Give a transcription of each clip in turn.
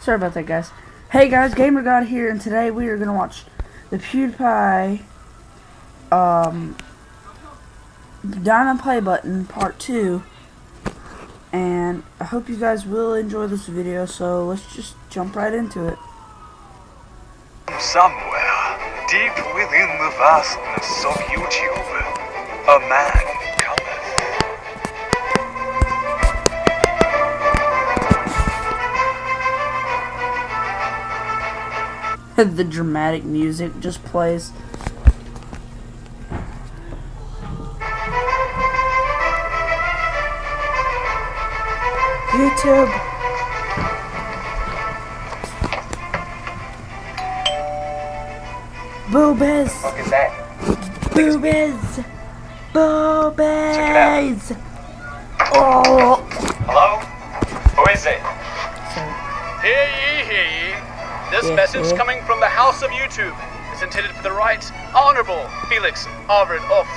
Sorry about that, guys. Hey guys, GamerGod here, and today we are gonna watch the PewDiePie Diamond Play Button Part 2, and I hope you guys will enjoy this video. So let's just jump right into it. Somewhere deep within the vastness of YouTube, a man cometh. The dramatic music just plays. YouTube. Boobies. What is that? Boobies. Boobies. Check Oh. Hello? Who is it? Hear ye, hear ye. This message coming from the House of YouTube is intended for the Right Honorable Felix Harvard of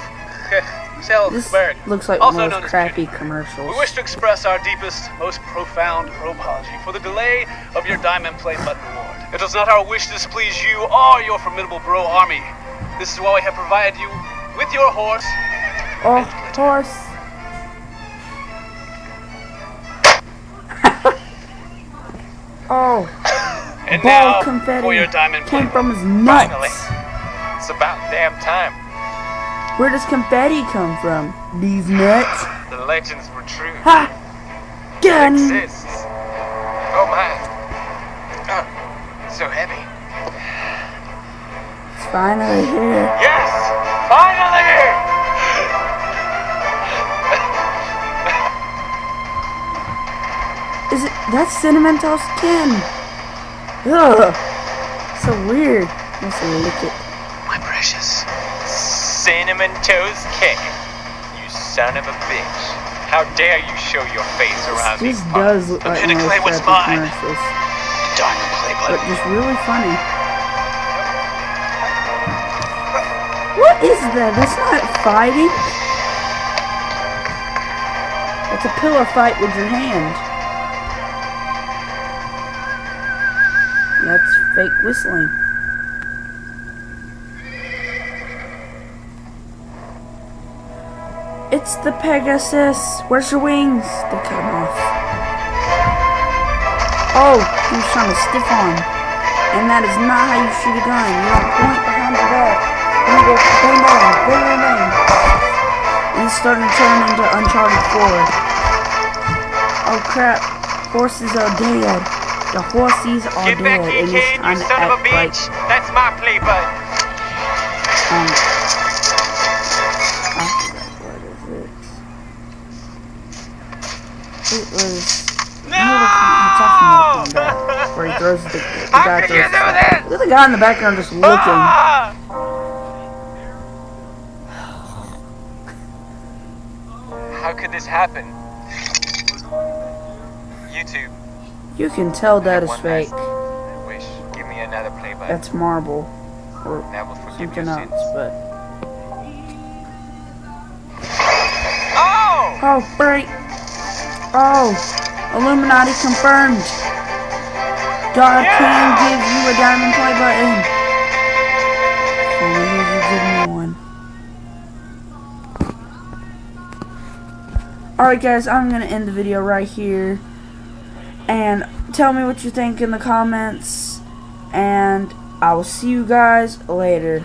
Selberg, This looks like one of those crappy commercials. We wish to express our deepest, most profound apology for the delay of your Diamond Play Button Award. It is not our wish to displease you or your formidable bro army. This is why we have provided you with your horse. Oh, horse. Oh. And Ball now confetti for your Diamond Play. came from his nuts. Finally. It's about damn time. Where does confetti come from? These nuts? The legends were true. Ha! It Gun! exists. Oh my. So heavy. It's finally here. Yes! Finally! Is it? That's cinnamon toast skin. Ugh. So weird. Let's lick it. My precious. Cinnamon toast cake. You son of a bitch. How dare you show your face around This these does look like Gonna one of claim those what's crappy mine. commercials. Diamond Play But Button. just really funny. What is that? That's not fighting. That's a pillow fight with your hand. That's fake whistling. It's the Pegasus. Where's your wings? They cut them off. Oh, he was trying to stiff arm. And that is not how you shoot a gun. You don't point behind your back. You go bang bang, bang bang bang. And he's starting to turn into Uncharted 4. Oh crap. Horses are dead. The horses are Get dead. back here, And he's kid, you trying to son of a act like bitch. That's my play button. I forgot what is it. It was No! where he throws the How guy could you throws do the this? Look at the guy in the background just looking. Ah! How could this happen? YouTube. You can tell that is One fake. last wish. Give me another play button. That's marble or That will forgive something your else, sins. but Oh! oh break! Oh, Illuminati confirmed. God can give you a diamond play button. Only you give me one. Alright guys, I'm going to end the video right here. And tell me what you think in the comments. And I will see you guys later.